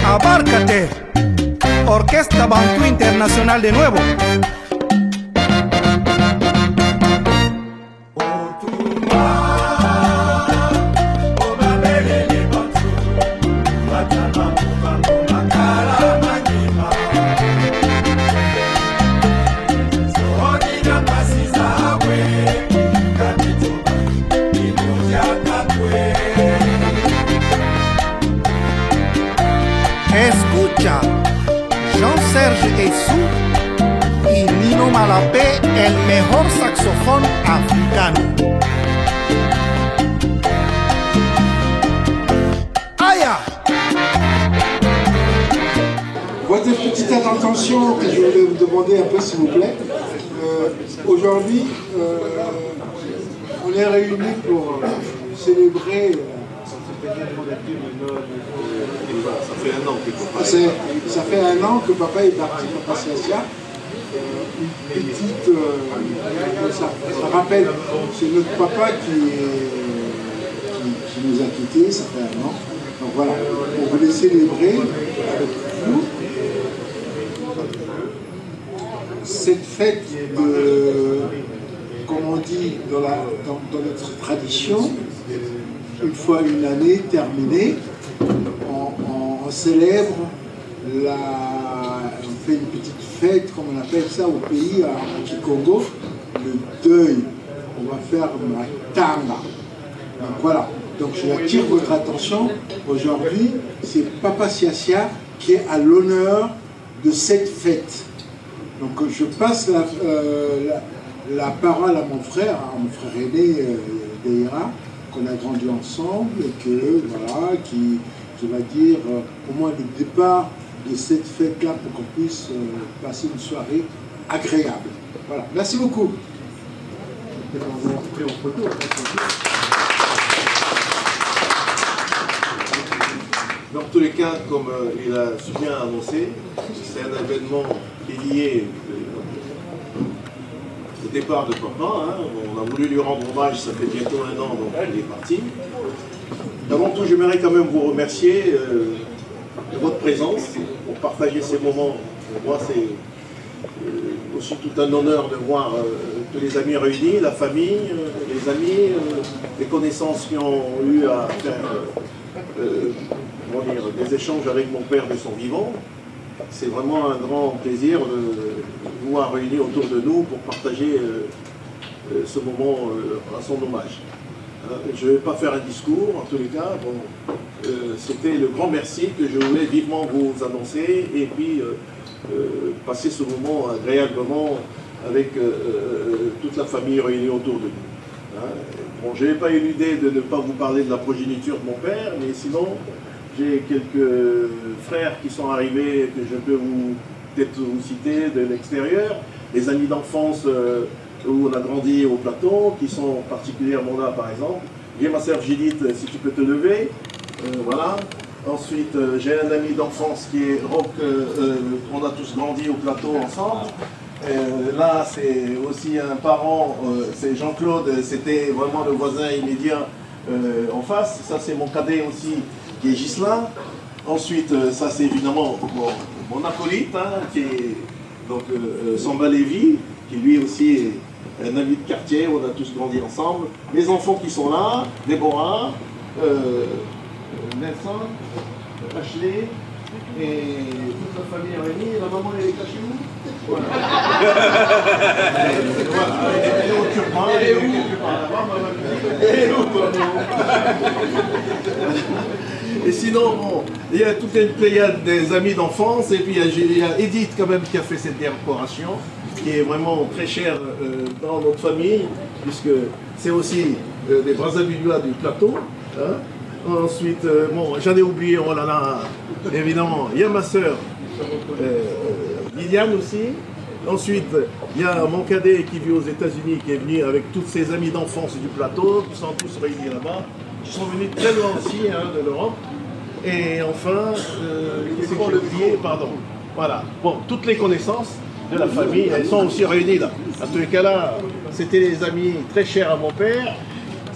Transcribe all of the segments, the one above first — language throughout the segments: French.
Abárcate, Orquesta Bantu Internacional de nuevo. Escucha, Jean-Serge Essou y Nino Malapé, el mejor saxofón africano. Aya! Votre petite attention que je voulais vous demander un peu s'il vous plaît. Aujourd'hui, on est réunis pour célébrer. Ça fait un an que papa est parti, papa Siasia. Une petite. Ça rappelle, c'est notre papa qui nous a quittés, ça fait un an. Donc voilà, on voulait célébrer avec vous cette fête de, comme on dit dans notre tradition, une fois une année terminée, on célèbre, on fait une petite fête, comme on appelle ça au pays, à Kikongo, le deuil. On va faire Matanga. Donc voilà, donc j'attire votre attention. Aujourd'hui, c'est Papa Siasia qui est à l'honneur de cette fête. Donc je passe la parole à mon frère aîné Deira, qu'on a grandi ensemble et que voilà, qui va dire au moins le départ de cette fête-là pour qu'on puisse passer une soirée agréable. Voilà, merci beaucoup. Dans tous les cas, comme il a bien annoncé, c'est un événement qui est lié au départ de papa. Hein. On a voulu lui rendre hommage, ça fait bientôt un an, donc il est parti. Avant tout, j'aimerais quand même vous remercier de votre présence pour partager ces moments. Pour moi, c'est aussi tout un honneur de voir tous les amis réunis, la famille, les amis, les connaissances qui ont eu à faire des échanges avec mon père de son vivant. C'est vraiment un grand plaisir de vous voir réunis autour de nous pour partager ce moment à son hommage. Je ne vais pas faire un discours, en tous les cas. Bon, c'était le grand merci que je voulais vivement vous annoncer et puis passer ce moment agréablement avec toute la famille réunie autour de nous. Hein. Bon, je n'ai pas eu l'idée de ne pas vous parler de la progéniture de mon père, mais sinon, j'ai quelques frères qui sont arrivés que je peux peut-être vous citer de l'extérieur, des amis d'enfance où on a grandi au plateau, qui sont particulièrement là par exemple. J'ai ma sœur Gilite, si tu peux te lever, voilà. Ensuite, j'ai un ami d'enfance qui est Rock, on a tous grandi au plateau ensemble. Là, c'est aussi un parent, c'est Jean-Claude, c'était vraiment le voisin immédiat en face. Ça, c'est mon cadet aussi, qui est Ghislain. Ensuite, ça, c'est évidemment mon acolyte, hein, qui est donc Samba Lévy, qui lui aussi est un ami de quartier, on a tous grandi ensemble. Les enfants qui sont là, Déborah, Nelson, Ashley, et toute la famille réunie. La maman, elle est cachée où? Voilà. Elle est au turban, elle est quelque part là-bas, maman. Elle est où? Et sinon, bon, il y a toute une pléiade des amis d'enfance, et puis il y a Edith quand même qui a fait cette décoration, qui est vraiment très chère dans notre famille, puisque c'est aussi des Brazzavillois du plateau. Hein. Ensuite, bon, j'en ai oublié, oh là là, évidemment, il y a ma sœur Liliane aussi. Ensuite, il y a mon cadet qui vit aux États-Unis, qui est venu avec tous ses amis d'enfance du plateau, qui sont tous réunis là-bas, qui sont venus très loin aussi hein, de l'Europe. Et enfin, c'est pour le billet, pardon. Voilà, bon, toutes les connaissances de la famille, elles sont aussi réunies là. En tous les cas là, c'était les amis très chers à mon père.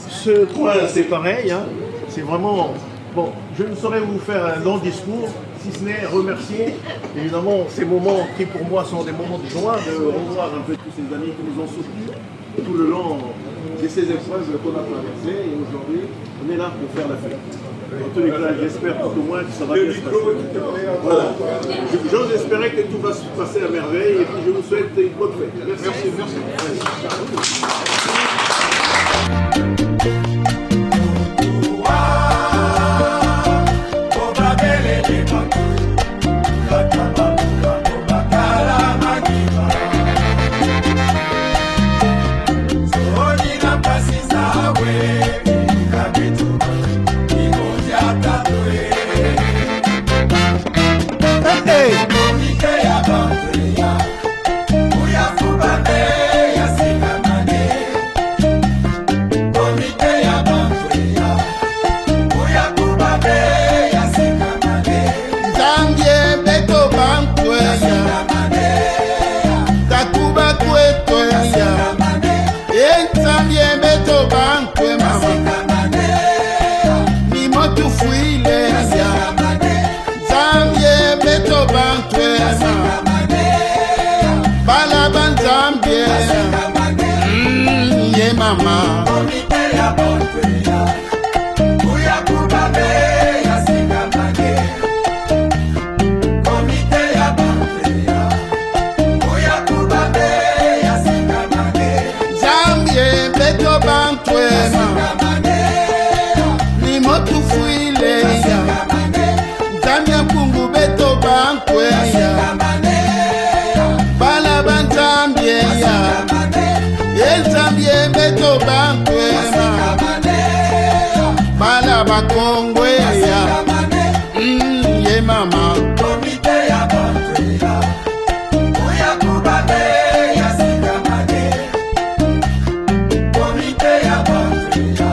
Ce coin, c'est pareil, hein. C'est vraiment Bon, je ne saurais vous faire un long discours, si ce n'est remercier, évidemment, ces moments qui pour moi sont des moments de joie, de revoir un peu tous ces amis qui nous ont soutenus tout le long de ces épreuves qu'on a traversées, et aujourd'hui, on est là pour faire la fête. En tous les cas, j'espère tout au moins que ça va bien se passer. Voilà. J'ose espérer que tout va se passer à merveille, et puis je vous souhaite une bonne fête. Merci. Mama komite ya bonfeya uya kubabe ya singamane komite ya bonfeya uya kubabe ya singamane Zambie beto bantwe singamane ni motu fuile ya Zambia kungu beto bantwe singamane bala banzambie ya Zambie beto bankwema bala bakongwe ya ye mama komite ya bonfeya uya kubabe ya singamane komite ya bonfeya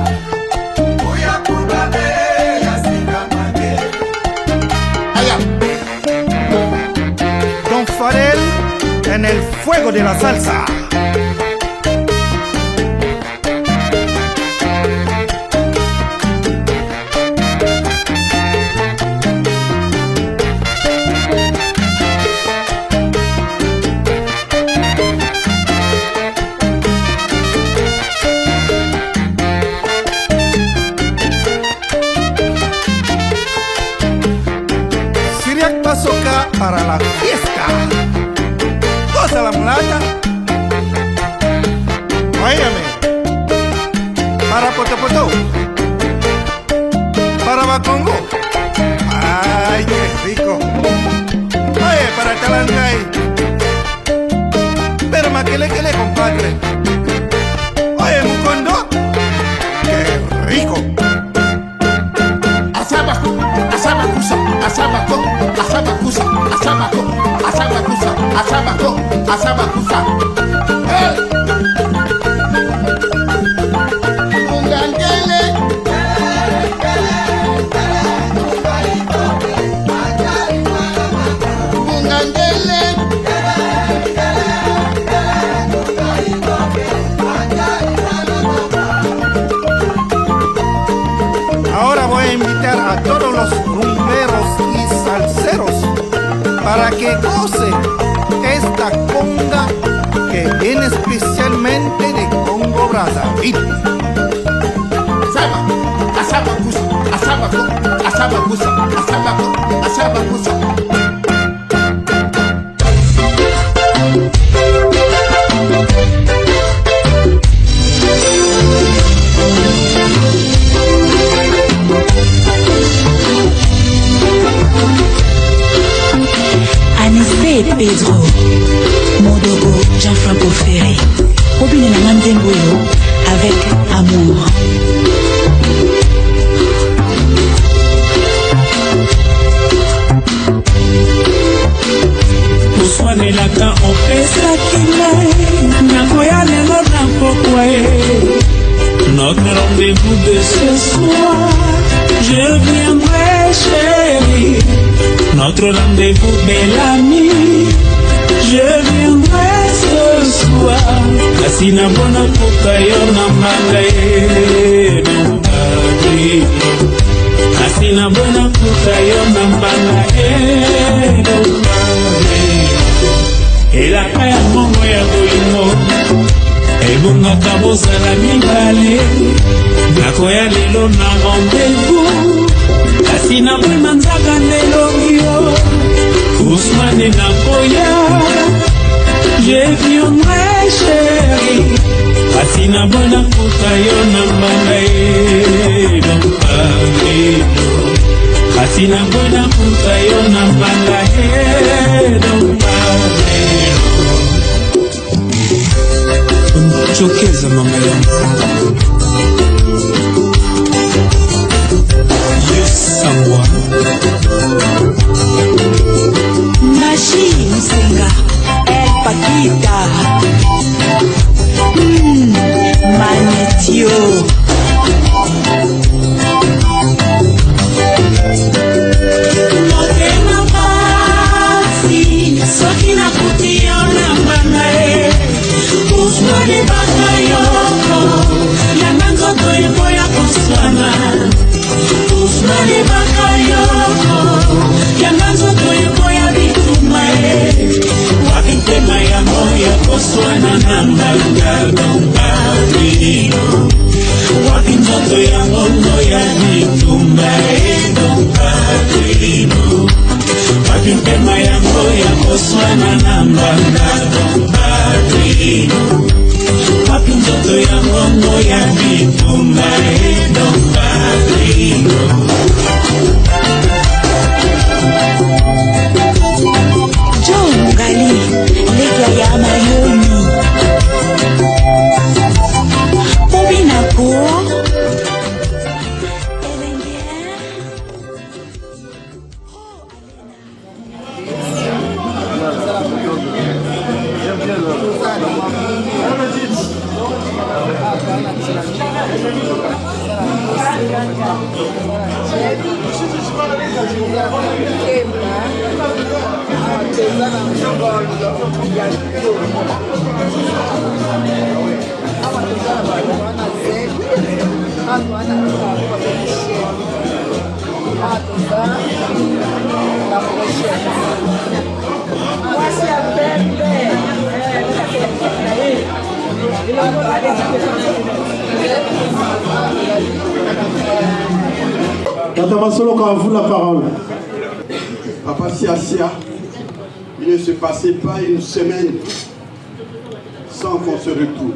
uya kubabe ya singamane Allá Don Farel en el fuego de la salsa. Para la fiesta, goza la mulata, óyeme, para Potopoto, para Bacongo, ay qué rico, oye para Talantay, pero maquele compadre, oye Mucondo, qué rico. Asabakusa. Hey! Ungangele. Ungangele. Ahora voy a invitar a todos los rumberos y salseros para que gocen esta conga que viene especialmente de Congo Brazzaville. Asabakusa. Pedro Modogo Jean-Franco Ferré Obine na Mandemboyo avec amour. Oswanelaka opesaki ngai nakoya lelo na pokwa ye. Notre rendez-vous de ce soir, je viendrai chérie. Notre rendez-vous belle amie, je viendrai ce soir. Asina bona koka yo na manga ye, Asina bona kuta yo na mbanga elaka ya mongo ya bolingo ebongaka bozala mibale nakoya lelo na rendez-vous kasi nabwema nzaka ndelongi yo Ousmane nakoya je viendrai chéri kasi nabwena kuta yo na mbanga kasi nabwena kuta yo na mbanga chokeza mama yangu yesangwa Machi Msenga El Paquita Manetio Motema pasi soki na kuti yo na mbanga Ousmane bakayoko yanga nzoto eboya koswana Ousmane bakayoko yanga nzoto eboya bituma wapi ntema ya moya koswana na mbanga domparino wapi nzoto ya ngono ya bituma domparino wapi ntema ya moya koswana na mbanga domparino wapi nzoto ya ngono ya bituma domparino John Gali, Lega ya Mayoni Obinako Tata Solo, quand vous la parole. Papa Siasia, il ne se passait pas une semaine sans qu'on se retrouve.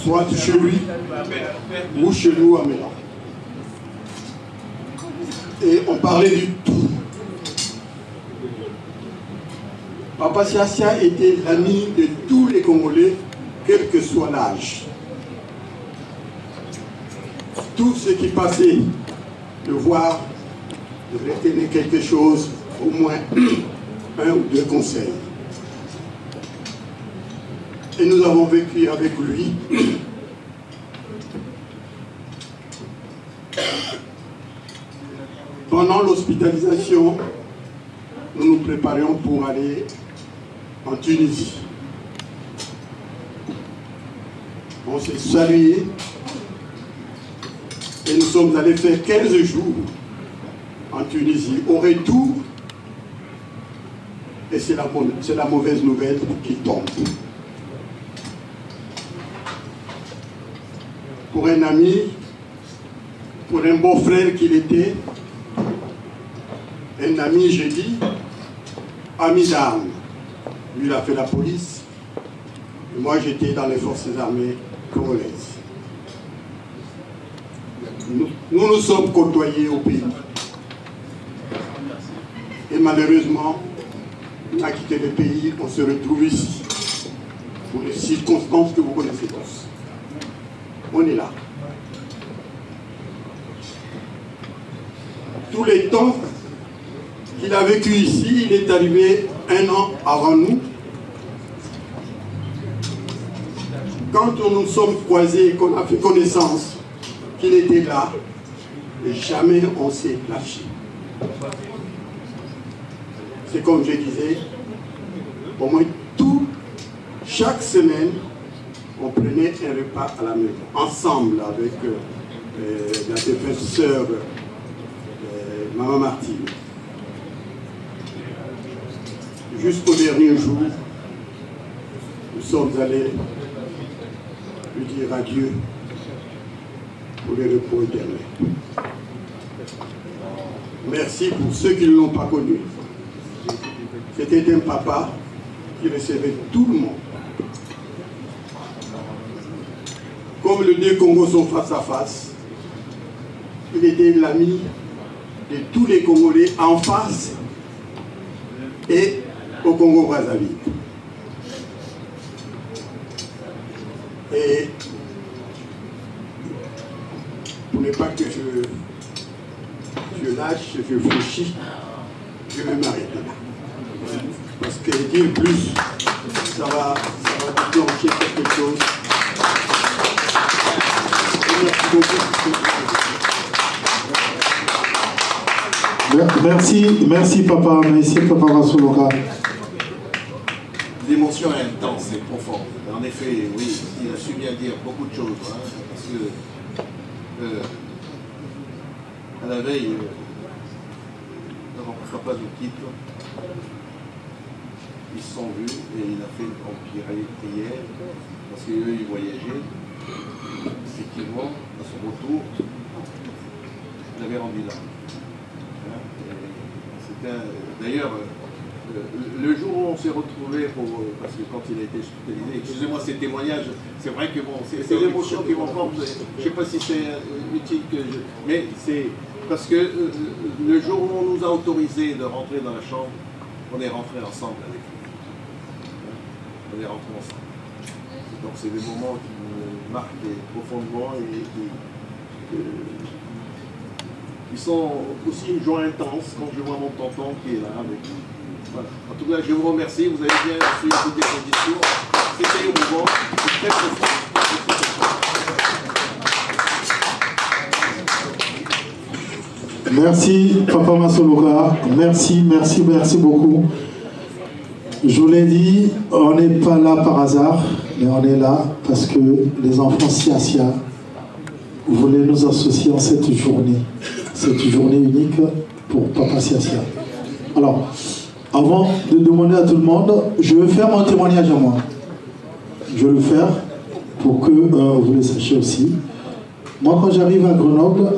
Soit chez lui ou chez nous à Milan. Et on parlait du tout. Papa Siasia était l'ami de tous les Congolais, quel que soit l'âge. Tout ce qui passait, de voir, de retenir quelque chose, au moins un ou deux conseils. Et nous avons vécu avec lui pendant l'hospitalisation. Nous nous préparions pour aller en Tunisie. On s'est salué et nous sommes allés faire 15 jours en Tunisie. Au retour, et c'est la mauvaise nouvelle qui tombe. Pour un ami, pour un beau-frère qu'il était, un ami, j'ai dit, ami d'armes. Lui, il a fait la police. Et moi, j'étais dans les forces armées congolaises. Nous nous sommes côtoyés au pays. Et malheureusement, on a quitté le pays, on se retrouve ici. Pour les circonstances que vous connaissez tous. On est là. Tous les temps qu'il a vécu ici, il est arrivé 1 an avant nous. Quand nous nous sommes croisés et qu'on a fait connaissance qu'il était là, jamais on s'est lâché. C'est comme je disais, au moins chaque semaine, on prenait un repas à la maison, ensemble avec la défunte sœur Maman Martine. Jusqu'au dernier jour, nous sommes allés lui dire adieu pour le repos éternel. Merci pour ceux qui ne l'ont pas connu. C'était un papa qui recevait tout le monde. Comme les deux Congos sont face à face, il était l'ami de tous les Congolais en face et au Congo-Brazzaville. Et pour ne pas que je lâche, je fléchis, je vais m'arrêter là. Parce que dire plus, ça va déclencher quelque chose. Merci papa, merci papa Masoloka. L'émotion est intense et profonde. En effet, oui, il a su bien dire beaucoup de choses, hein, parce que à la veille, papa nous quitte, ils se sont vus et il a fait une prière, parce qu'eux, ils voyageaient. Effectivement, à son retour, il avait rendu là. D'ailleurs, le jour où on s'est retrouvés, parce que quand il a été hospitalisé, excusez-moi ces témoignages, c'est vrai que bon, c'est l'émotion qui m'emporte, je ne sais pas si c'est utile que je... Mais c'est parce que le jour où on nous a autorisé de rentrer dans la chambre, on est rentrés ensemble avec lui. On est rentrés ensemble. Donc c'est des moments qui me marquent profondément et qui sont aussi une joie intense quand je vois mon tonton qui est là avec nous. Voilà. En tout cas, je vous remercie, vous avez bien su écouter ce discours. C'était émouvant, c'est très profond. Merci papa Masoloka, merci beaucoup. Je vous l'ai dit, on n'est pas là par hasard, mais on est là parce que les enfants Siasia voulaient nous associer en cette journée unique pour papa Siasia. Alors, avant de demander à tout le monde, je vais faire mon témoignage à moi. Je vais le faire pour que vous le sachiez aussi. Moi, quand j'arrive à Grenoble,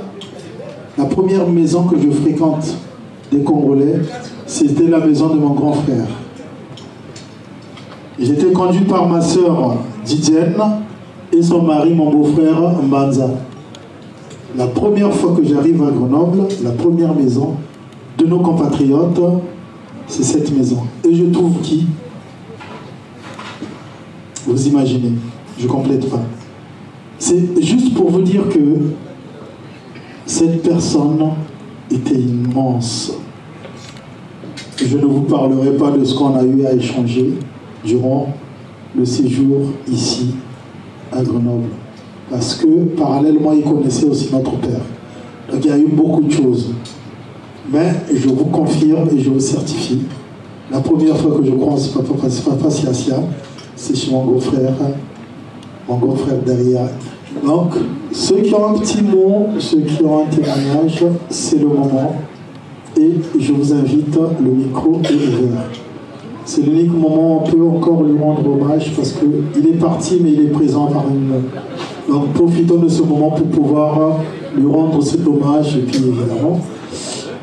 la première maison que je fréquente des Congolais, c'était la maison de mon grand frère. J'étais conduit par ma sœur Didienne et son mari, mon beau-frère Mbanza. La première fois que j'arrive à Grenoble, la première maison de nos compatriotes, c'est cette maison. Et je trouve qui? Vous imaginez, je ne complète pas. C'est juste pour vous dire que cette personne était immense. Je ne vous parlerai pas de ce qu'on a eu à échanger durant le séjour ici à Grenoble. Parce que parallèlement, il connaissait aussi notre père. Donc il y a eu beaucoup de choses. Mais je vous confirme et je vous certifie, la première fois que je croise papa Siasia, c'est chez mon beau-frère derrière. Donc, ceux qui ont un petit mot, ceux qui ont un témoignage, c'est le moment. Et je vous invite, le micro est ouvert. C'est l'unique moment où on peut encore lui rendre hommage parce qu'il est parti, mais il est présent parmi nous. Donc, profitons de ce moment pour pouvoir lui rendre cet hommage. Et puis, évidemment,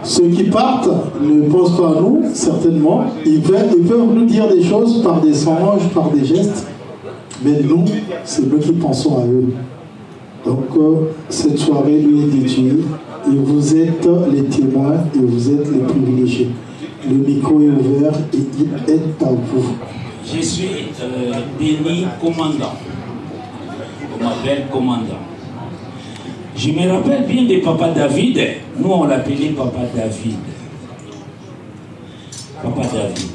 ceux qui partent ne pensent pas à nous, certainement. Ils peuvent nous dire des choses par des songes, par des gestes. Mais nous, c'est nous qui pensons à eux. Donc, cette soirée lui est dédiée. Et vous êtes les témoins et vous êtes les privilégiés. Le micro est ouvert et il est à vous. Je suis Denis Commandant. On m'appelle Commandant. Je me rappelle bien de Papa David. Nous, on l'appelait Papa David. Papa David.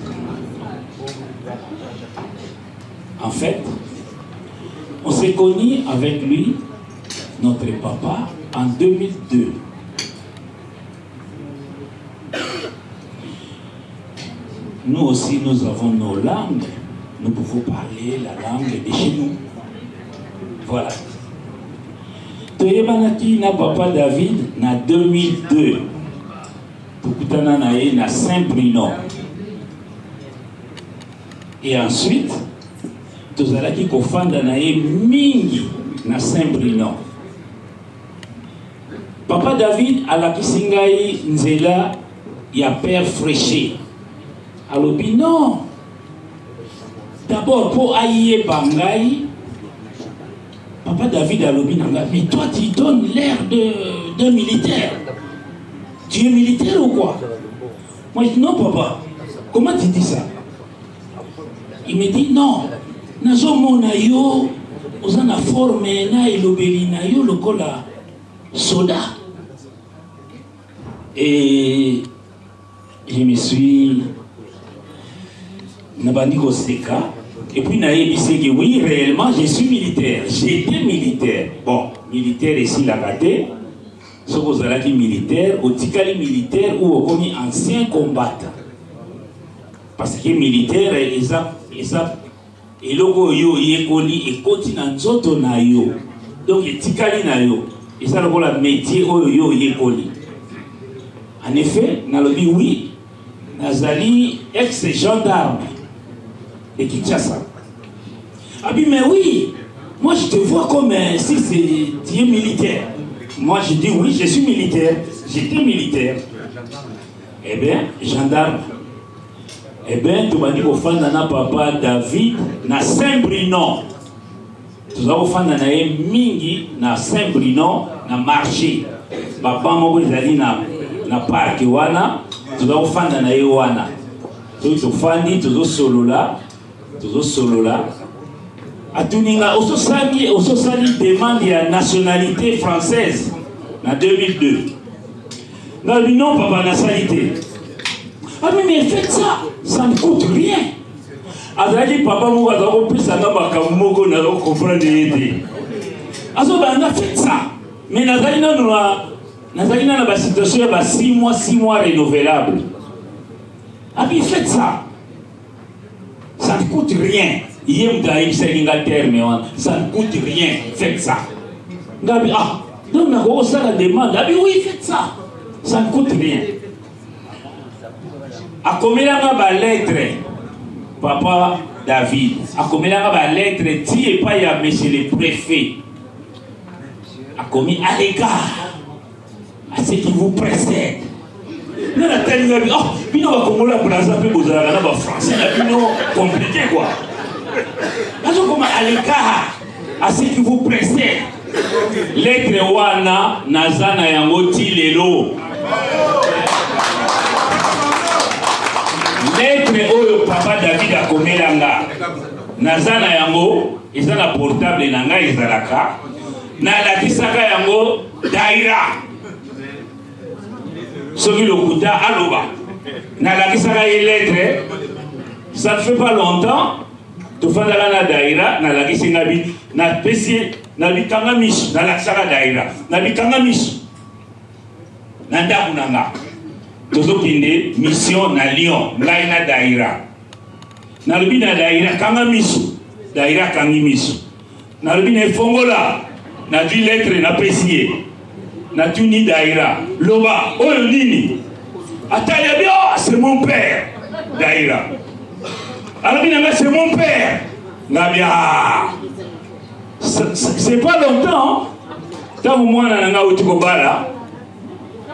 En fait, on s'est connus avec lui, notre papa, en 2002. Nous aussi, nous avons nos langues. Nous pouvons parler la langue de chez nous. Voilà. toyebanaki na papa David na 2002 tokutana na ye na Saint-Bruno et ensuite tozalaki kofanda na ye mingi na Saint-Bruno. Papa David alakisi ngai nzela ya Père Fréché. Alobi non, d'abord pour aïe bangai. Papa David alobi nanga, mais toi tu donnes l'air d'un militaire. Tu es militaire ou quoi? Moi je dis non papa. Comment tu dis ça? Il me dit non. Nazo mona yo, ozana forme na ilobeli na yo lokola soda. Et je me suis Nabandi Koseka. Et puis Naïbi s'est dit oui, réellement je suis militaire. J'étais militaire. Bon, militaire ici la raté. Ce que vous avez dit militaire, au Tikali militaire ou au commis ancien combattant. Parce que militaire, et logo yo yekoli et continent nzoto na yo. Donc Tikali na yo. Et ça le la métier yo yekoli. En effet, Nalobi oui, Nazali ex-gendarme de Kinshasa. Ah mais oui, moi je te vois comme si tu es militaire. Moi je dis oui, je suis militaire. J'étais militaire. Eh bien, gendarme. Eh bien, tu m'as dit au fan de papa David na Saint-Bruno. Tu as au fan de mingi na Saint-Bruno na marché. Papa moko ezali na parc wana. Tu as au fan de wana. Tu fandi tu solola. Atuninga ososali demande ya nationalité française en 2002. Non papa nationalité. Ah mais faites ça ne coûte rien. Azali papa moko azako pesa na makamoko na comprendre yete. Azo banda faites ça. Mais nazali na ba situation ya 6 mois renouvelable. Ah mais faites ça. Ça ne coûte rien. Ça ne coûte rien. Faites ça. Donc, on a la demande. Oui, faites ça. Ça ne coûte rien. A combien de lettres, papa David? A combien de lettres, tu n'es pas à monsieur le préfet? A combien à l'égard à ce qui vous précède? Là, la tête nous a dit, oh, puis nous va commencer à placer un peu aux Arabes français, là, puis nous compliqué quoi. Là, je commence à l'écart à ce qui vous précède. Lettre wana nazana yango tilelo. Lettre oyo papa David a komelanga. Nazana yango ezana portable nanga ezalaka. Na la kisaka yango daira. Soki lokuta aloba. Na la kisaka ye lettre. Ça ne fait pas longtemps. Tu fais la daira, na la kisinga bi, na pesi, na bitanga mish, na la kisaka daira, na bitanga mish. Na ndaku nanga. Tozo kinde mission na Lyon, ngai na daira. Na lubi na daira kanga mish, daira kangi mish. Na lubi na fongola, na di lettre na pesiye. Na tuni daira. Loba, oyo nini? Ataya bio, c'est mon père. Daira. Alors c'est mon père. C'est pas longtemps. Tant moi nanga utikobala.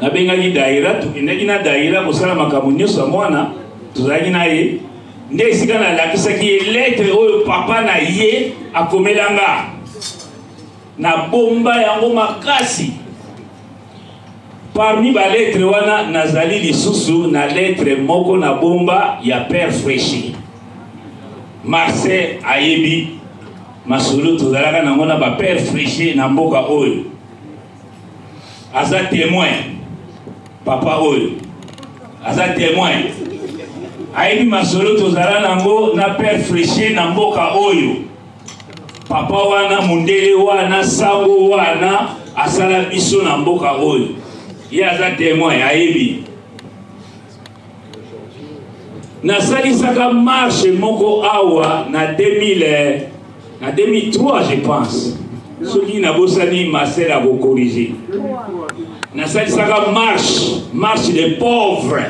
Na benga ni daira, tukindaki na daira kosala makamunyo sa mwana, tuzaki na ye. Nde sika na lakisa ki lettre oyo papa na ye akomelanga. Na bomba yango makasi. Parmi ba lettre wana nazali lisusu na lettre moko na bomba ya Père Fréché. Marseille ayebi masolo tozalaka nango na ba Père Fréché na mboka oyo. Aza témoin. Papa oyo. Aza témoin. Ayebi masolo tozalaka nango na Père Fréché na mboka oyo. Papa wana mundele wana sango wana asala biso na mboka oyo. Ye aza témoin ayebi. Nasalisaka marche moko awa na 2003 je pense. soki nabosani maser akokorige nasalisaka marche des pauvres.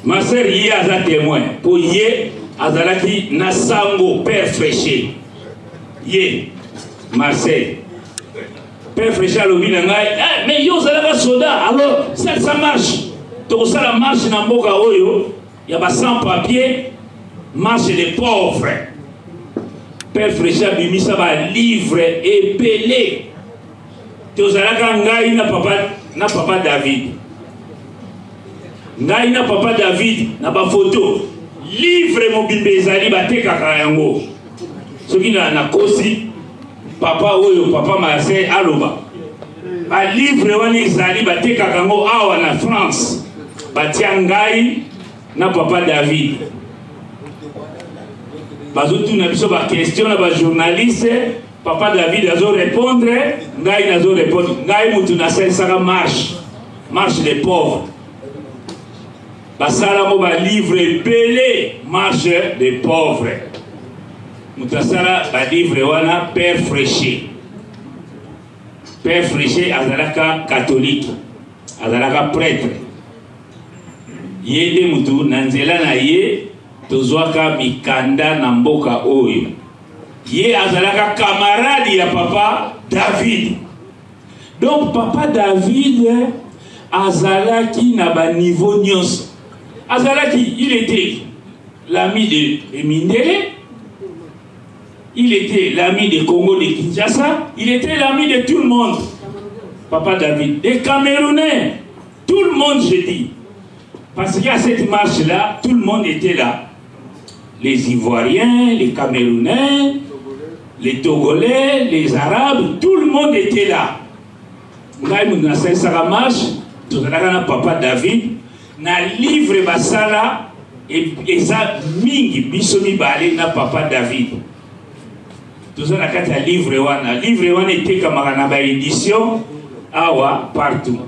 Maser ye aza témoin po ye azalaki nasango père Fréché ye Marseille père Fréché alobi na ngai mais yo ozalaka soda alors ça marche tokosala marche na mboka oyo ya ba sans papier marche des pauvres. Père Fréché abimisa ba livre epelé tozalaka ngai na papa David ngai na papa David na ba photo livre mobimbe ezali batekaka yango soki na kosi papa oyo papa Marseille aloba ba livre wana ezali batekaka yango awa na France batia ngai na papa David bazotuna biso ba question na ba journaliste papa David azo répondre ngai nazo répondre ngai mutu na sala marche des pauvres basala mo ba livre belé marche des pauvres mutasala ba livre wana père Fréché azalaka catholique azalaka prêtre yede mutu na nzela na ye tozwaka mikanda na mboka oyo ye azalaka camarade ya papa David. Donc papa David azalaki na ba niveau nyonso. Azalaki, il était l'ami de Mindele, il était l'ami de Congo de Kinshasa, il était l'ami de tout le monde. Papa David, des Camerounais, tout le monde, je dis. Parce qu'à cette marche-là, tout le monde était là. Les Ivoiriens, les Camerounais, les Togolais, les Arabes, tout le monde était là. Nous avons fait sa marche, nous avons papa David, na livre basala et ça mingi bisomi balé na papa David. Tout ça na kata livre wana était comme na ba édition awa partout.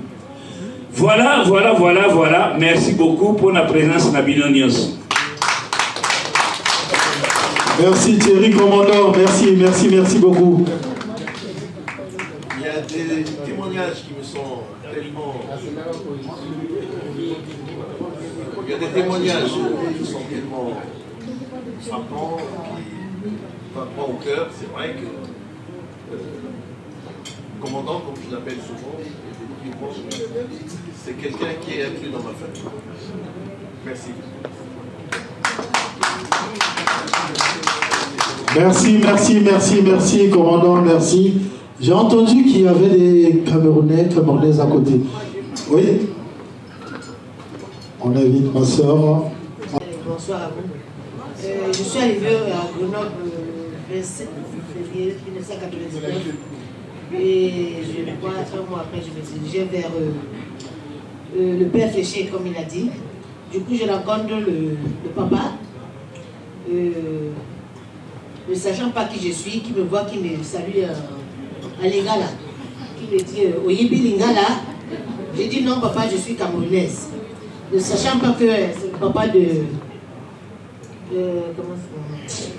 Voilà. Merci beaucoup pour la présence na Binonios. Merci Thierry Commandant, merci beaucoup. Il y a des témoignages qui me sont tellement... Il y a des témoignages qui sont tellement frappants, qui frappent au cœur. C'est vrai que commandant, comme je l'appelle souvent, c'est quelqu'un qui est inclus dans ma famille. Merci. Merci, commandant, merci. J'ai entendu qu'il y avait des Camerounaises à côté. Oui. On invite ma soeur. Bonsoir à vous. Je suis arrivé à Grenoble le 27 février 1999 et je crois un mois après je me suis dirigé vers le père Fléché comme il a dit. Du coup je rencontre le papa, ne sachant pas qui je suis, qui me voit, qui me salue à Lingala, qui me dit Oyibi Lingala. J'ai dit non papa, je suis camerounaise. Ne sachant pas que c'est le papa de comment c'est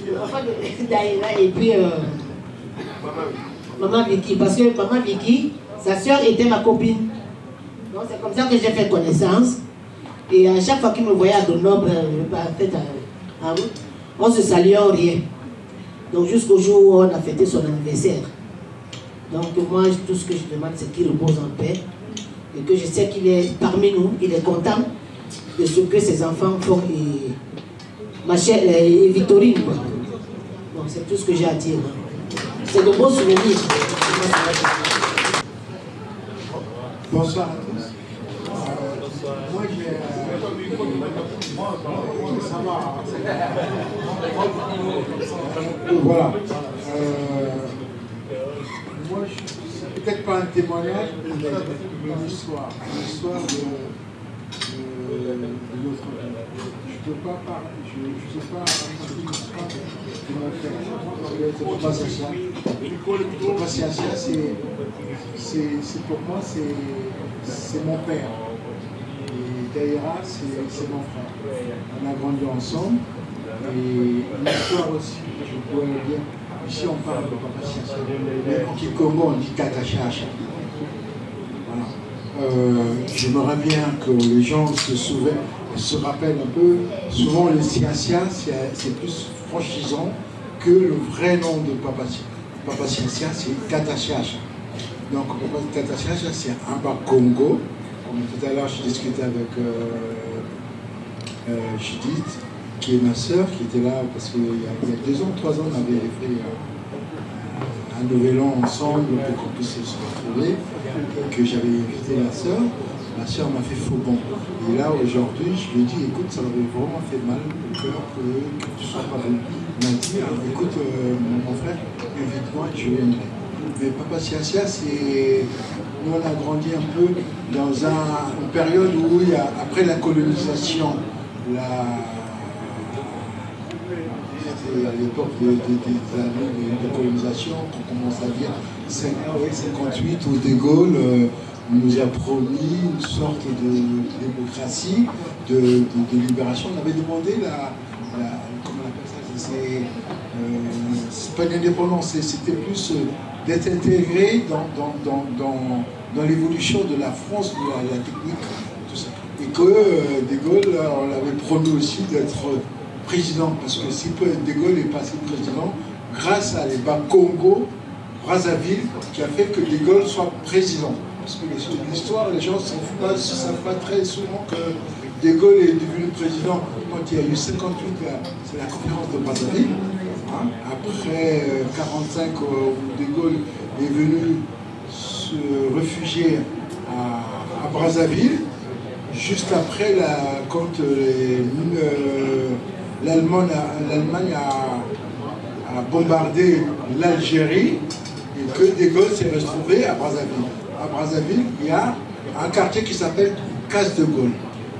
le papa de Daïla et puis Maman Vicky, parce que Maman Vicky, sa soeur était ma copine. Donc c'est comme ça que j'ai fait connaissance. Et à chaque fois qu'il me voyait à Grenoble, on se saluait en rien. Donc jusqu'au jour où on a fêté son anniversaire. Donc moi, tout ce que je demande, c'est qu'il repose en paix. Et que je sais qu'il est parmi nous, il est content de ce que ses enfants font. Et ma chère Victorine, quoi. Bon, c'est tout ce que j'ai à dire. C'est de beaux souvenirs. Bonsoir à tous. Moi, ça va. Voilà. Moi, c'est peut-être pas un témoignage, mais une histoire. L'histoire de notre vie. Je ne peux pas raconter une histoire qui m'a fait c'est pour moi, c'est mon père. Et Daïra, c'est mon frère. On a grandi ensemble. Et l'histoire aussi, je pourrais le dire, ici on parle de Papa Siasia, mais en Kikongo on dit Tata Chacha. Voilà. J'aimerais bien que les gens se rappellent un peu, souvent le Siasia c'est plus franchisant que le vrai nom de Papa Siasia. Papa Siasia c'est Tata Chacha. Donc Tata Chacha c'est un bas Congo. Comme tout à l'heure je discutais avec Judith, qui est ma sœur, qui était là parce qu'il y a 2 ans, 3 ans, on avait fait un nouvel an ensemble pour qu'on puisse se retrouver, que j'avais invité la sœur. Ma sœur m'a fait faux bon. Et là, aujourd'hui, je lui ai dit, écoute, ça m'avait vraiment fait mal au cœur que tu sois pas venu. Il m'a dit, écoute, mon frère, invite-moi et je viendrai. Mais Papa Siasia, c'est... Nous, on a grandi un peu dans une période où, après la colonisation, c'était à l'époque des années de colonisation, on commence à dire 58, où De Gaulle nous a promis une sorte de démocratie, de libération. On avait demandé comment on appelle ça, c'est pas une indépendance, c'était plus d'être intégré dans l'évolution de la France, de la technique, tout ça. Et que De Gaulle, on l'avait promis aussi d'être président, parce que si De Gaulle est passé président, grâce à l'État Congo, Brazzaville, qui a fait que De Gaulle soit président. Parce que l'histoire, les gens ne savent pas très souvent que De Gaulle est devenu président quand il y a eu 58, c'est la conférence de Brazzaville. Hein. Après 45, où De Gaulle est venu se réfugier à Brazzaville, juste après, quand l'Allemagne a bombardé l'Algérie, et que De Gaulle s'est retrouvé à Brazzaville. À Brazzaville, il y a un quartier qui s'appelle Case de Gaulle.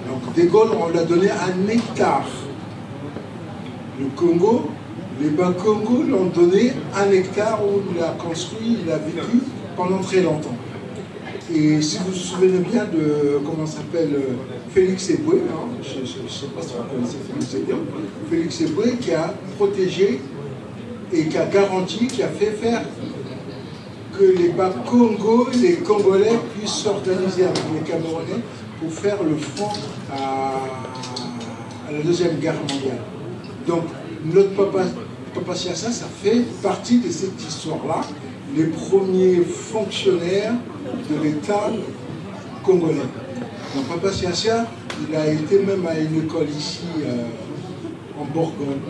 Donc De Gaulle, on lui a donné 1 hectare. Le Congo, les Bas-Congo lui ont donné 1 hectare où il a construit, il a vécu pendant très longtemps. Et si vous vous souvenez bien de, comment s'appelle, Félix Éboué, hein, je ne sais pas si vous connaissez Félix Éboué, Félix Éboué qui a protégé et qui a garanti, qui a fait faire que les Bas-Congo, les Congolais puissent s'organiser avec les Camerounais pour faire le front à la Deuxième Guerre mondiale. Donc, notre Papa Siasia, ça fait partie de cette histoire-là. Les premiers fonctionnaires de l'État congolais. Donc Papa Siasia, il a été même à une école ici en Bourgogne,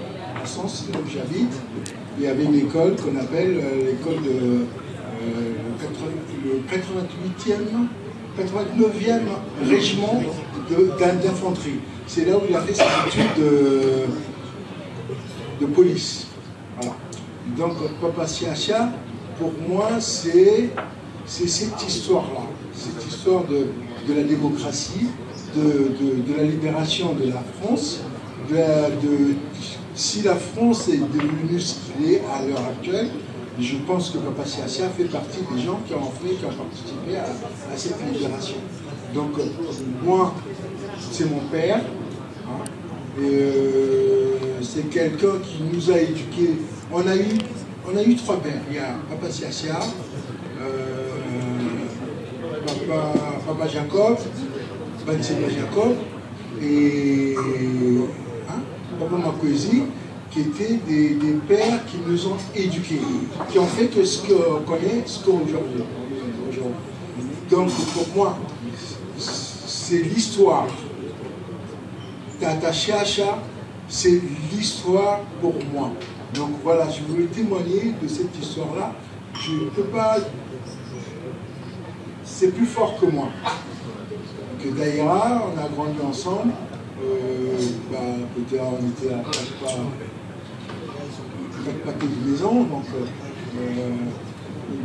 en Sens, là où j'habite. Il y avait une école qu'on appelle l'école de le 89e régiment d'infanterie. C'est là où il a fait ses études de police. Voilà. Donc Papa Siasia, pour moi, c'est cette histoire-là, cette histoire de la démocratie, de la libération de la France, si la France est devenue ce qu'il est à l'heure actuelle, je pense que Papa Siasia fait partie des gens qui ont participé à cette libération. Donc, moi, c'est mon père, hein, et c'est quelqu'un qui nous a éduqués. On a eu 3 pères. Il y a Papa Siasia, Papa Jacob, Banseba Jacob et Papa Makwezi, qui étaient des pères qui nous ont éduqués, qui ont fait que ce qu'on connaît, ce qu'on aujourd'hui. Donc pour moi, c'est l'histoire. Tata Chacha, c'est l'histoire pour moi. Donc voilà, je voulais témoigner de cette histoire-là. Je ne peux pas... C'est plus fort que moi. Que Daïra, on a grandi ensemble. Peut-être on était à 4 pâtés de maison. Donc,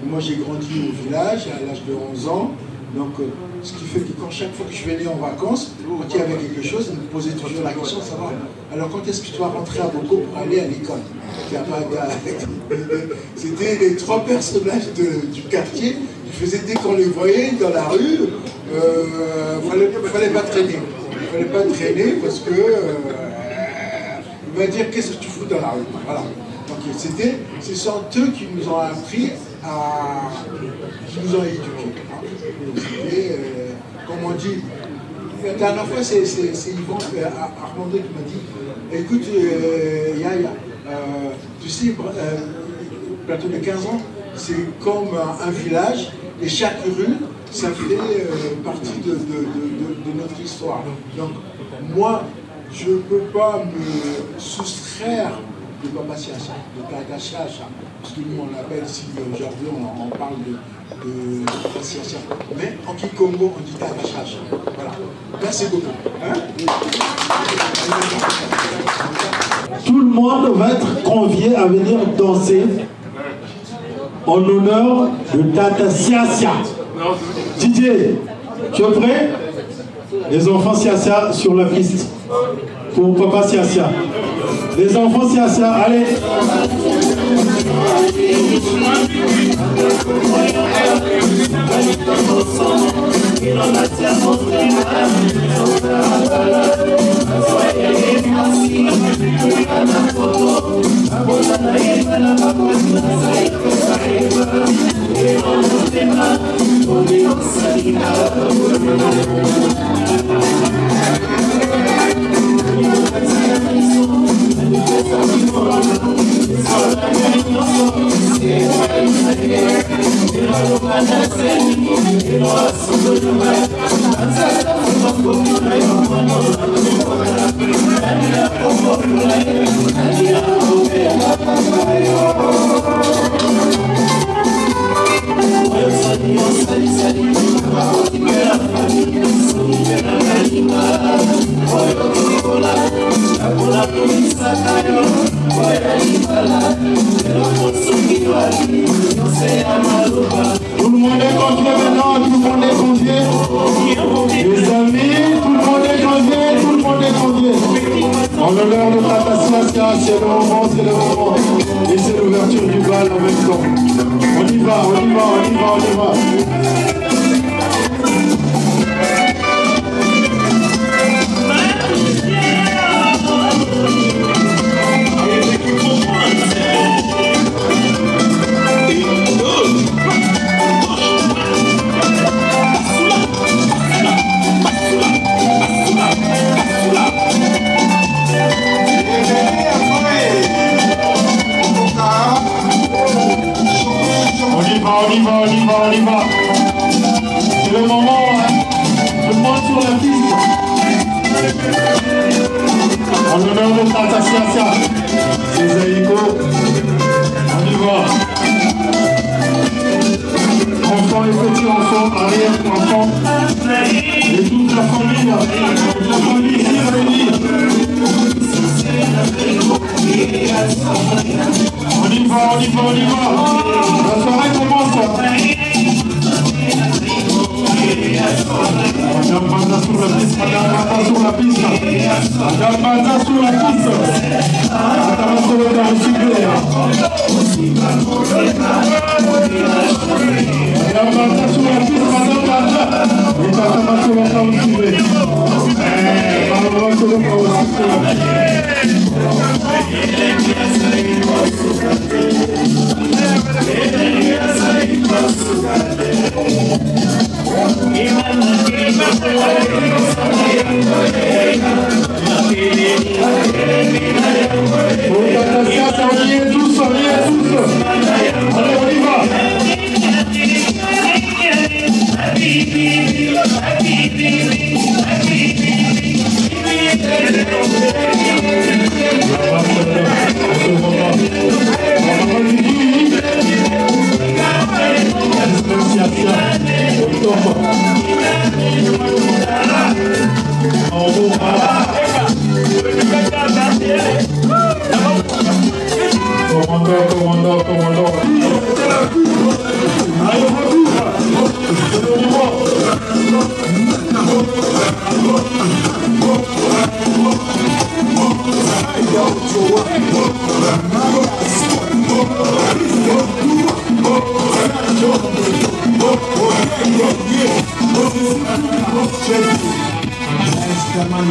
moi j'ai grandi au village à l'âge de 11 ans. Donc, ce qui fait que chaque fois que je venais en vacances, quand il y avait quelque chose, ils me posaient toujours la question de savoir, alors quand est-ce que tu dois rentrer à Boko pour aller à l'école? C'était les 3 personnages du quartier qui faisaient, dès qu'on les voyait dans la rue, il fallait pas traîner. Il fallait pas traîner parce que il va dire qu'est-ce que tu fous dans la rue. Voilà. Donc ce sont eux qui nous ont appris qui nous ont éduqués. C'était, comme on dit, la dernière fois c'est Yvon Armando qui m'a dit, écoute Yaya, tu sais, plateau de 15 ans, c'est comme un village et chaque rue, ça fait partie de notre histoire. Donc moi, je ne peux pas me soustraire de Papa Siacha, de Tata Siacha, parce que nous on l'appelle, si aujourd'hui on parle de Papa Siacha, mais en Kikongo on dit Tata Siacha. Voilà. Merci beaucoup. Hein? Tout le monde va être convié à venir danser en l'honneur de Tata Siacha. Didier, tu es prêt? Les enfants Siacha sur la piste pour Papa Siacha. Les enfants Siacha, allez. Tout le monde est convié maintenant, tout le monde est convié. Les amis, tout le monde est convié, tout le monde est convié. En l'honneur de Tata Siacha, c'est le moment, c'est le moment. Et c'est l'ouverture du bal en même temps. On y va, on y va, on y va, on y va. On y va. C'est le moment, hein. Tout le monde sur la piste. En l'honneur de Tata Siacha, c'est Zaïko. On y va. Enfants et petits enfants, arrière-enfants. Et toute la famille ici réunie. On y va. La soirée commence. Madame Banza sur la piste. Madame Banza sur la piste. Extrêmement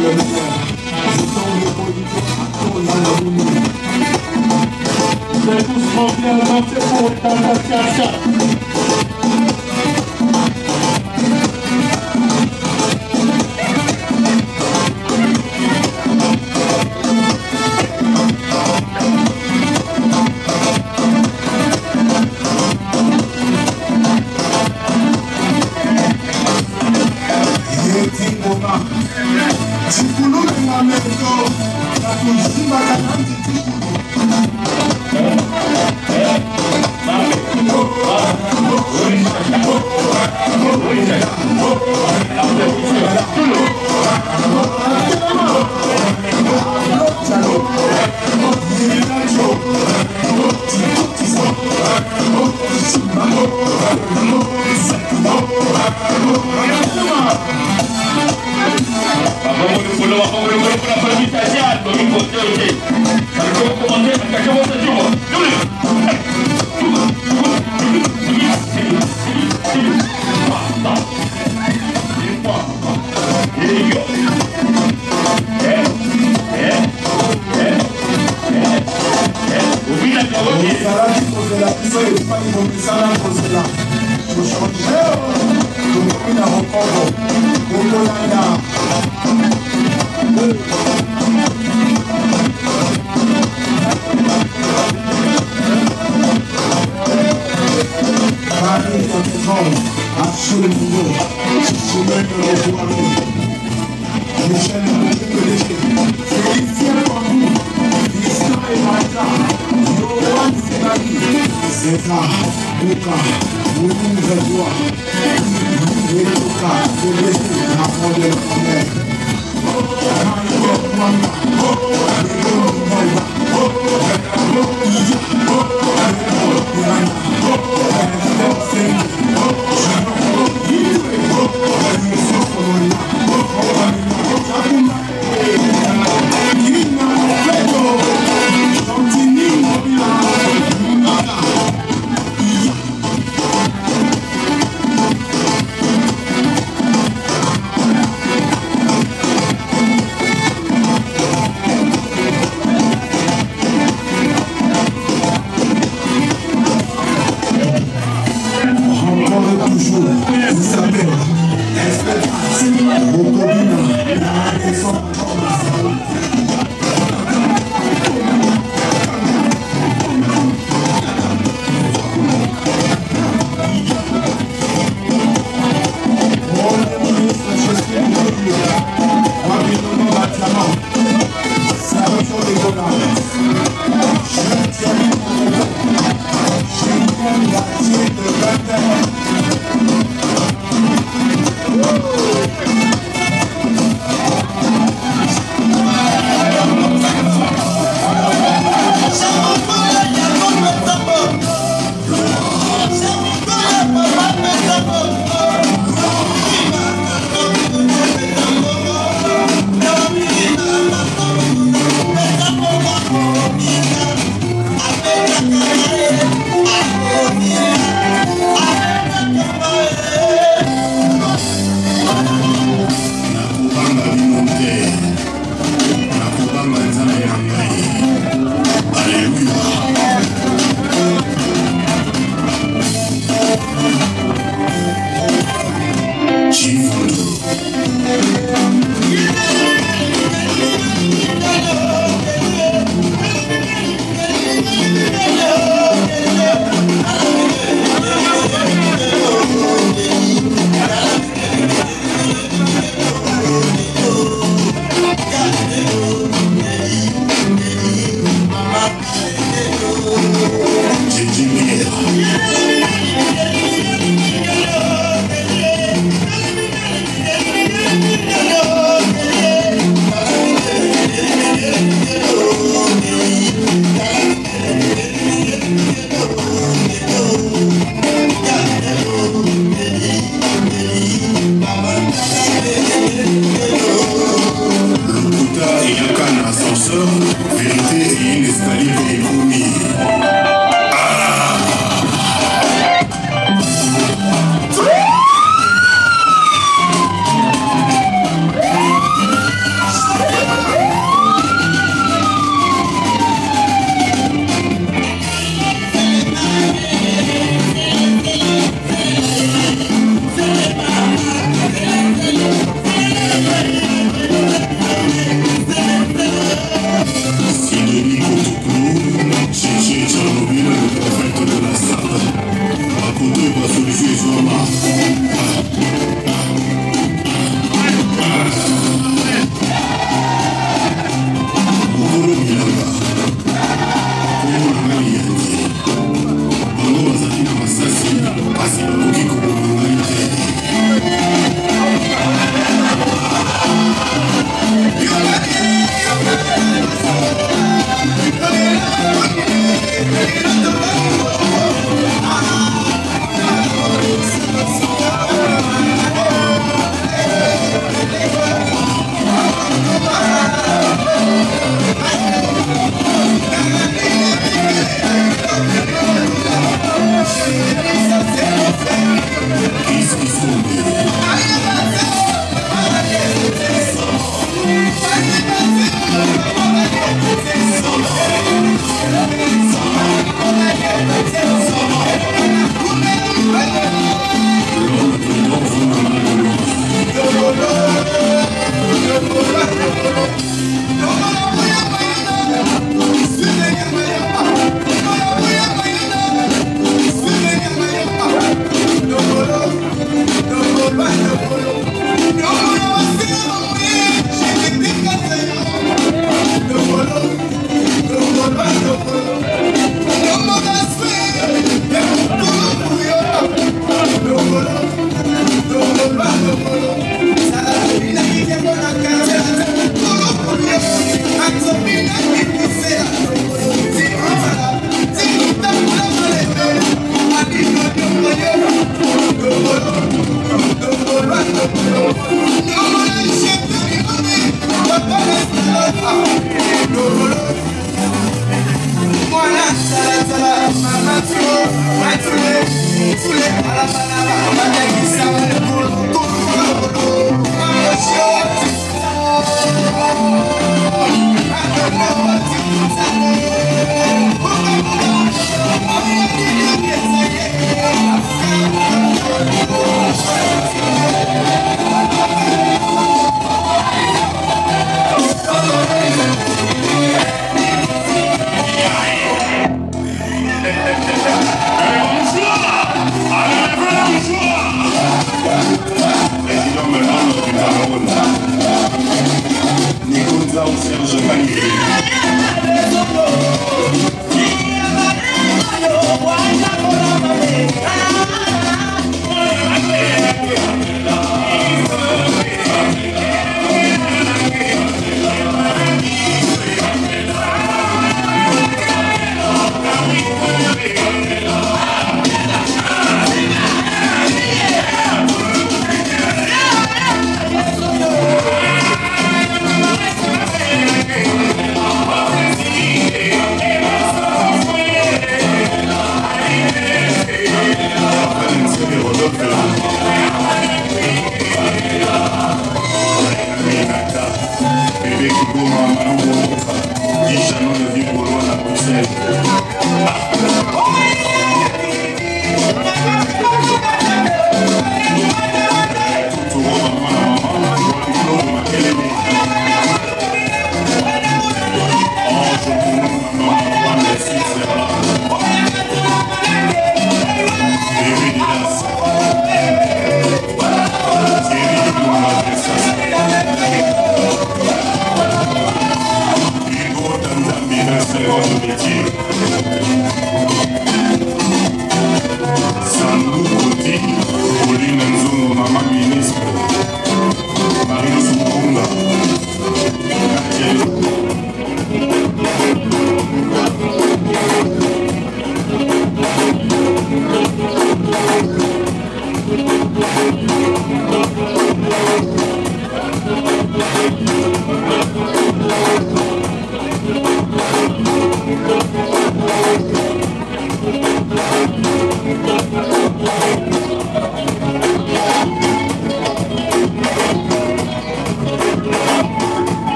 Merci.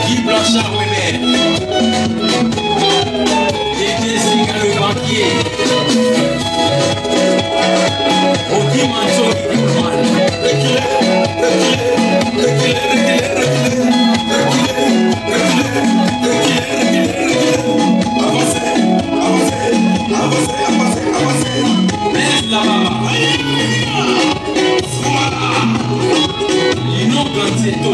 Guy Blanchard Weber, Dédé Siga le banquier, Odi Manso Guy Blaise la baba, Lino Ganzetto.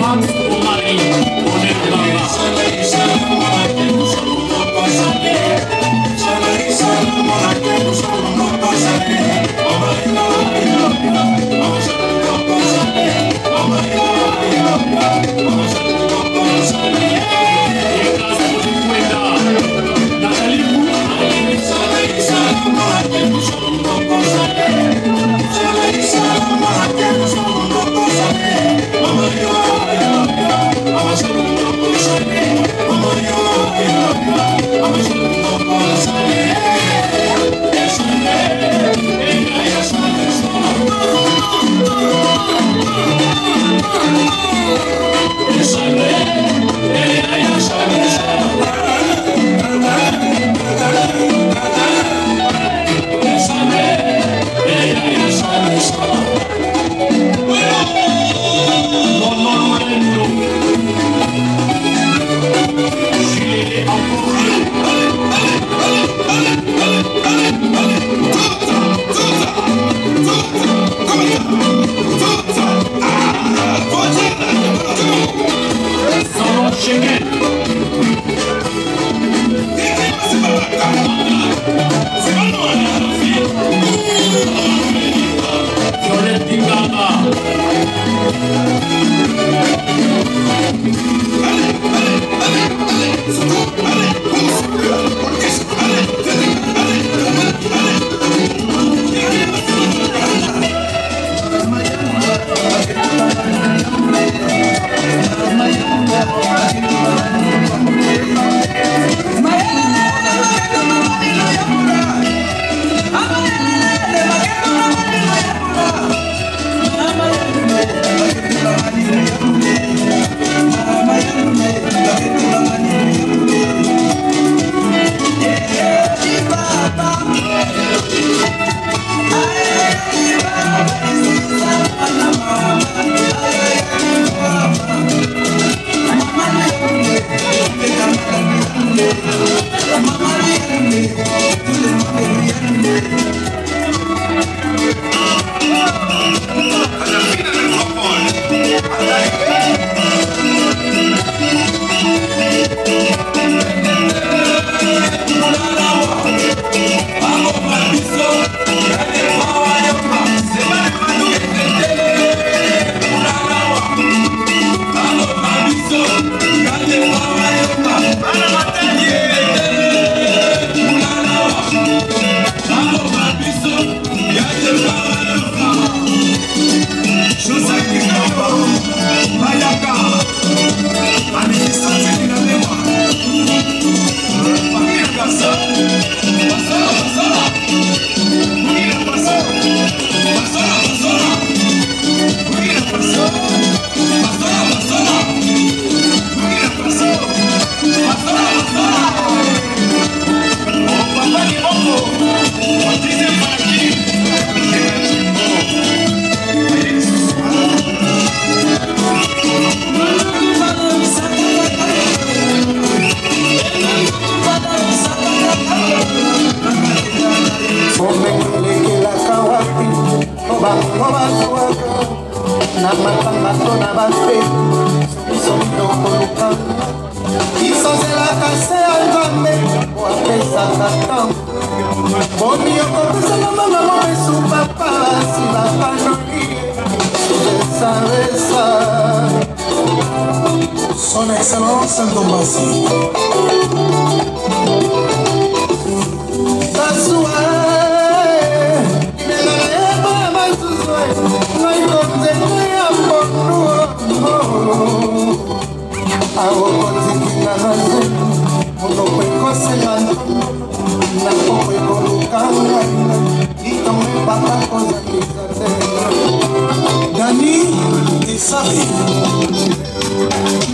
Max Omari, on est là-bas. Son Excellence Ndombasi. Dani Isabi.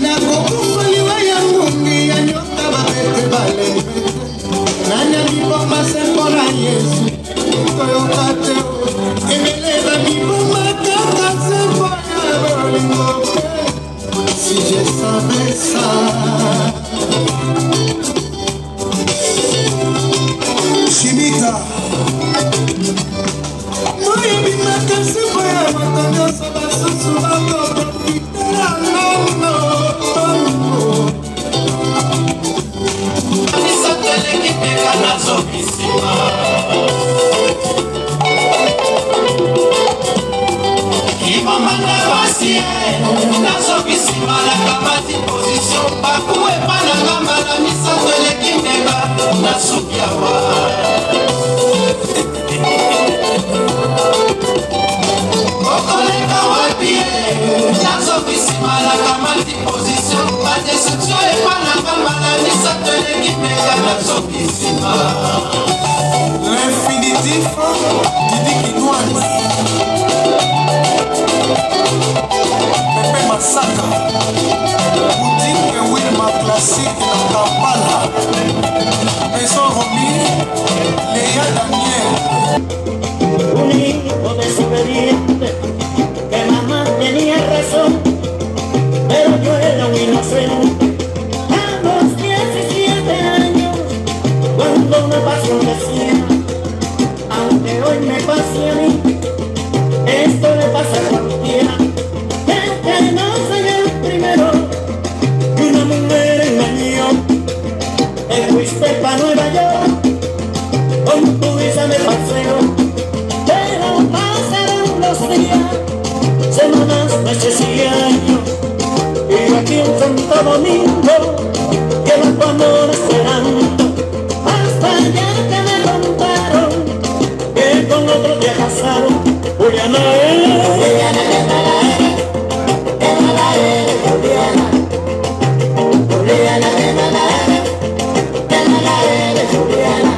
Nakukufaliwa ya mungi ya nyoka babete bale Nanya miboma sembora Yesu Toyokate Emeleza miboma kaka sembora bolingo Si je savais ça Shimita Moye bimaka sembora matanyo soba susu bako Itera nono L'infinitif Didi Kinouani Pepe Masaka Boutique Wilma Classique na Kampala Maison Romy Léa Daniel Un hijo desobediente que mamá tenía razón, pero yo era un inocente a los 17 años, cuando una pasión decía, aunque hoy me pase a mí, esto le pasa a cualquiera, que no soy el primero que una mujer engañó. Te fuiste pa' Nueva York con tu visa de paseo, pero pasaron los días, semanas, meses y años, y yo aquí en Santo Domingo, que la amor esperando, hasta ya que me contaron que con otro te casaron. Juliana eres, Juliana, qué mala eres, Juliana. Juliana, qué mala eres, Juliana.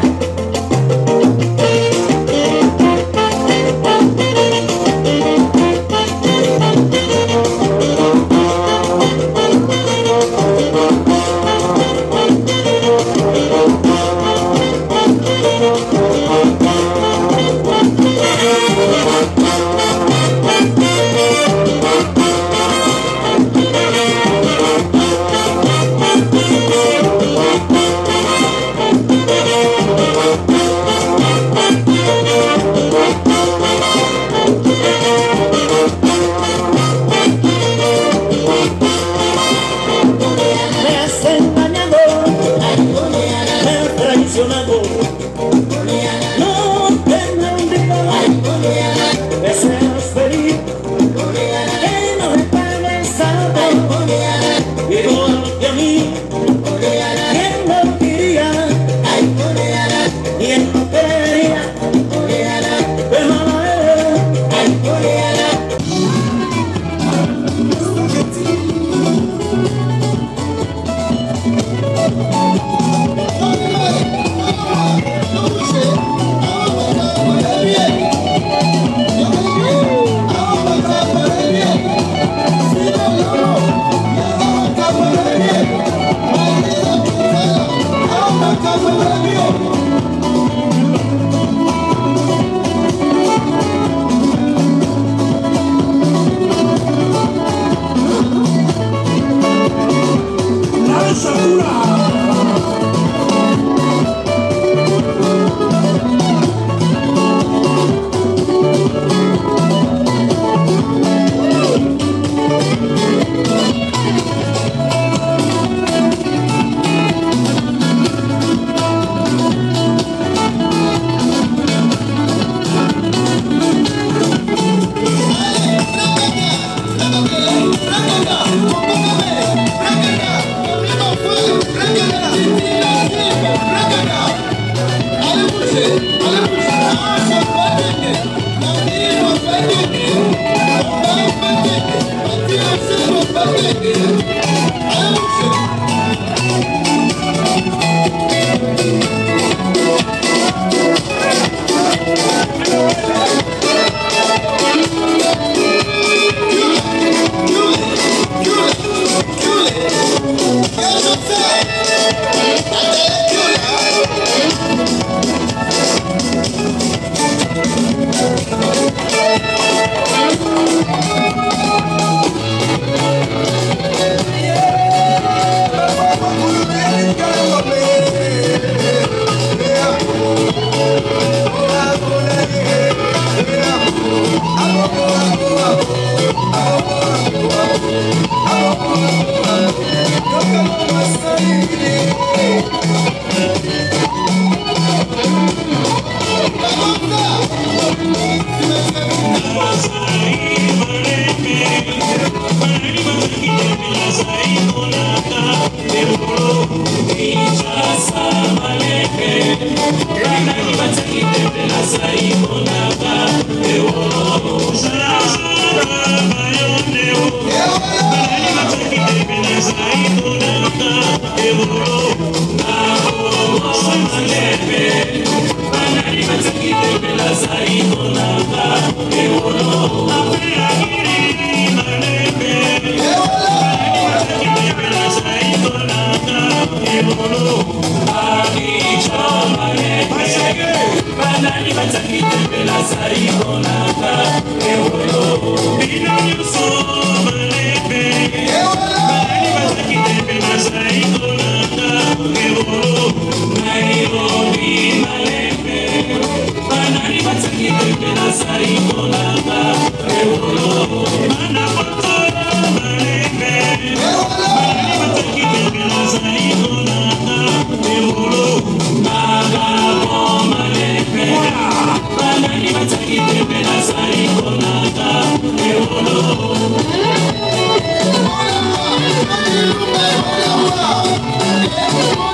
Hola,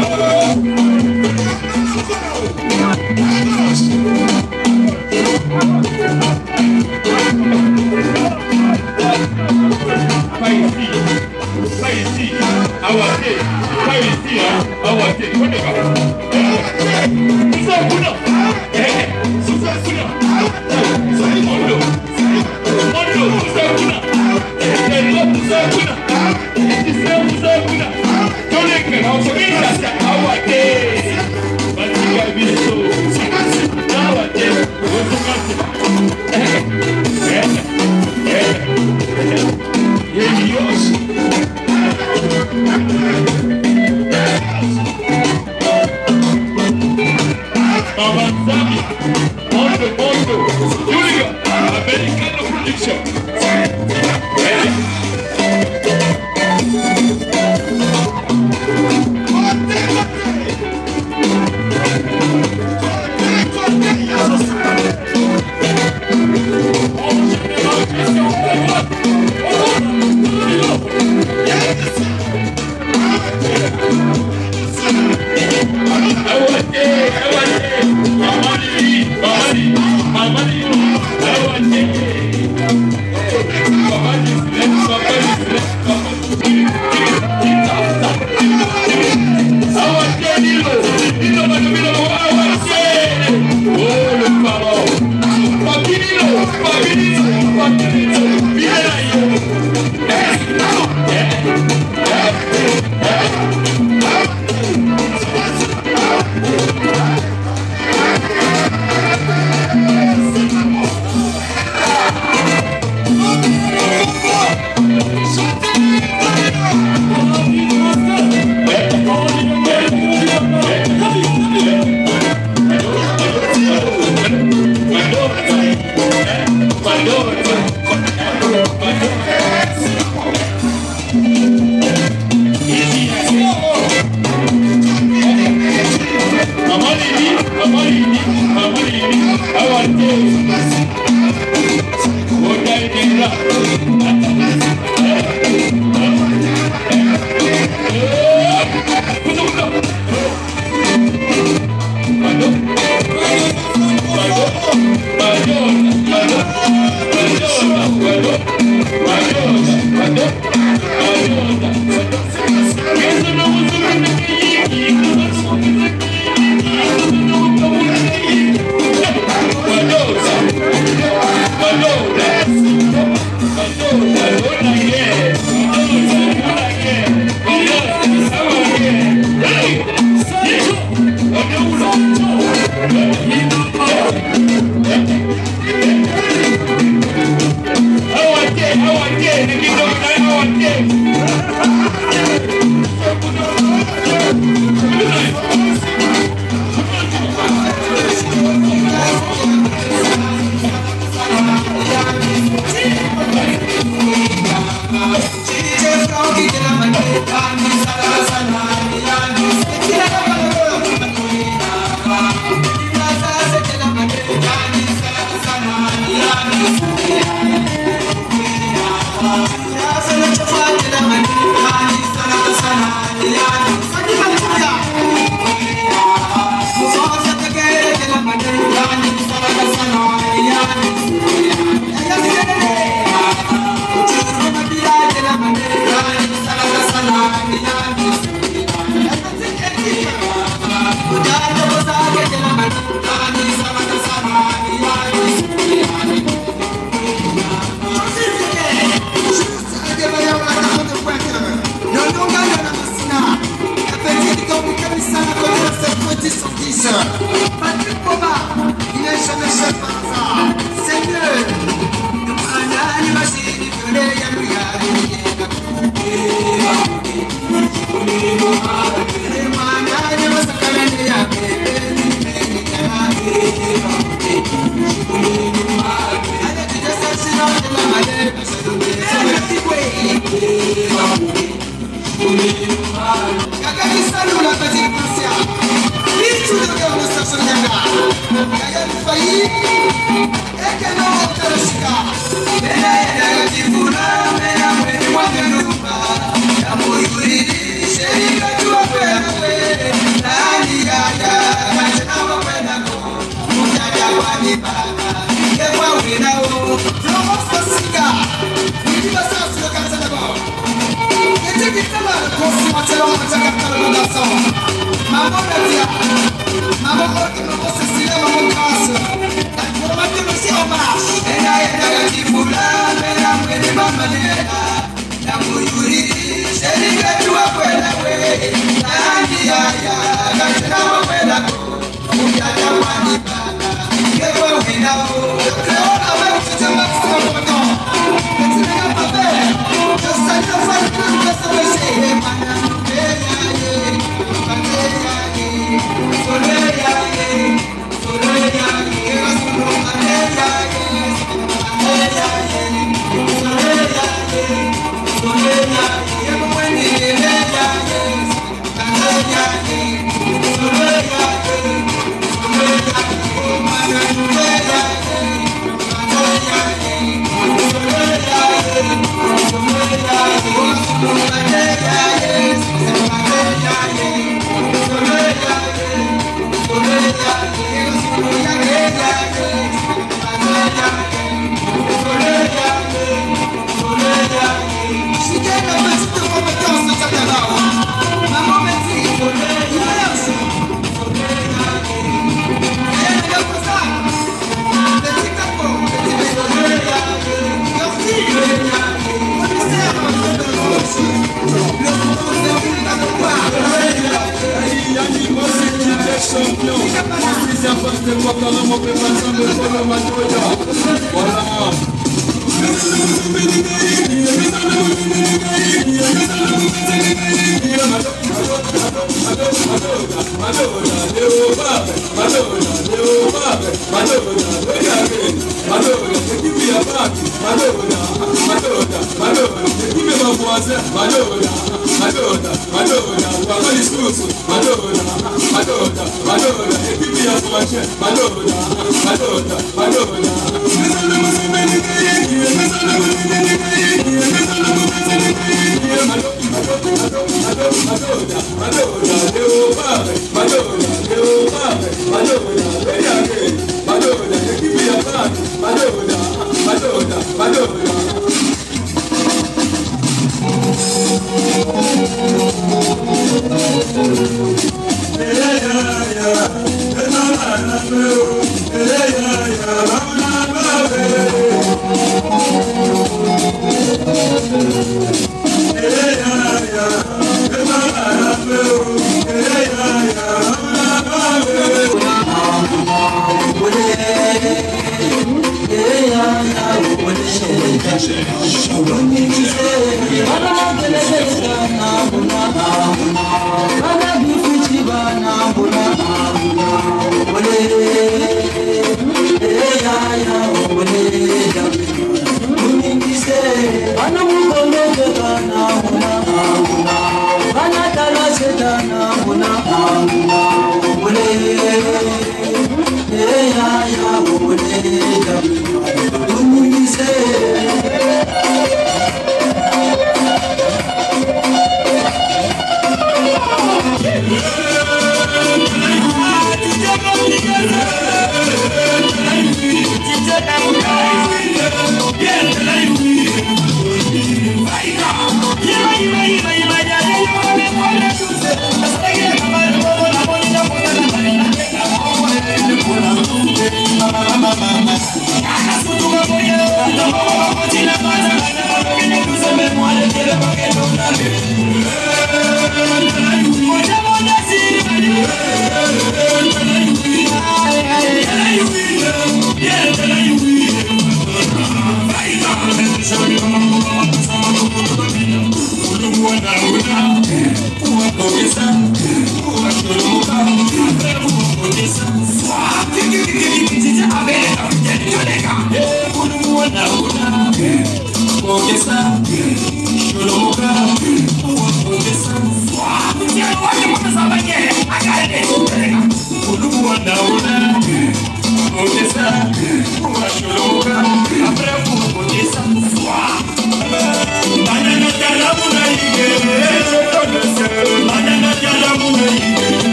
Salve, Yeah.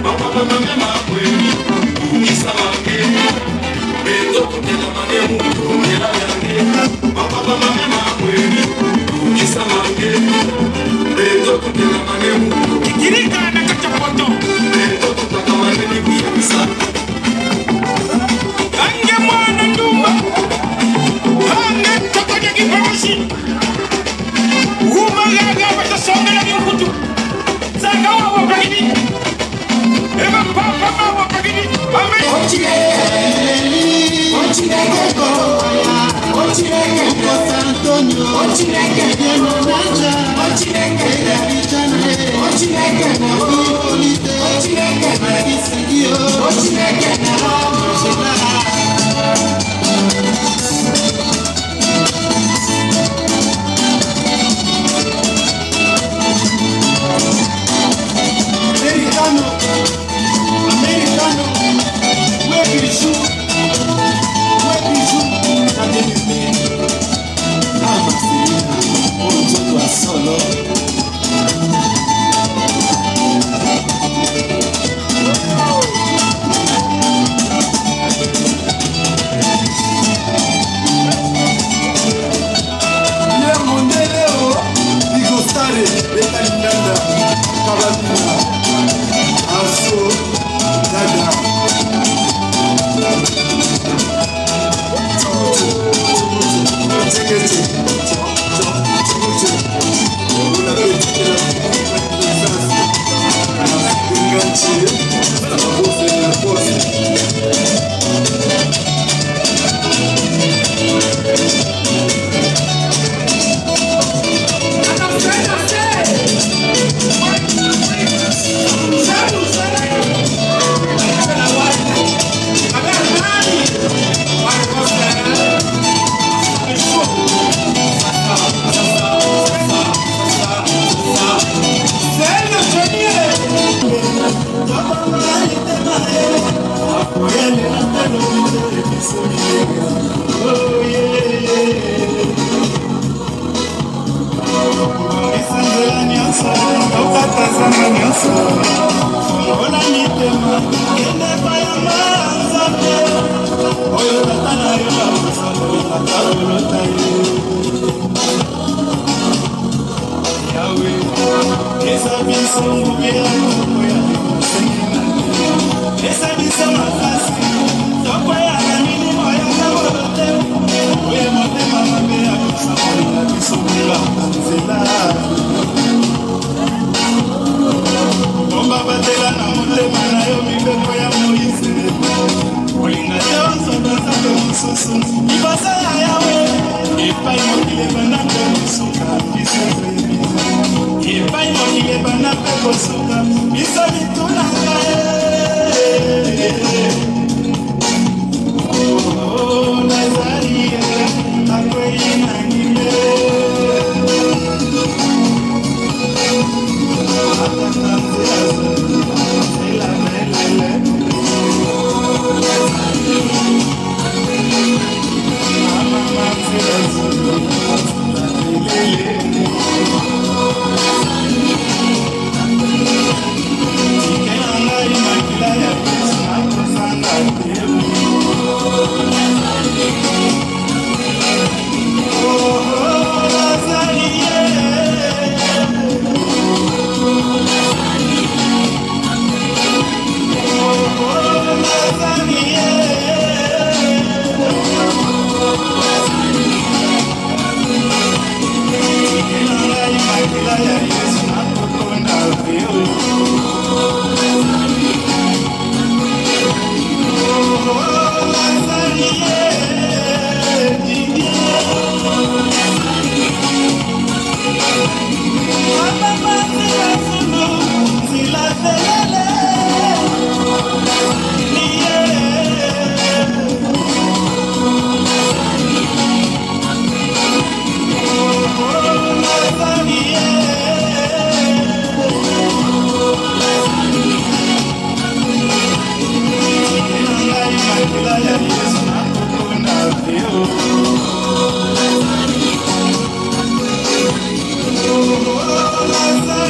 Mama,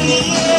Yeah.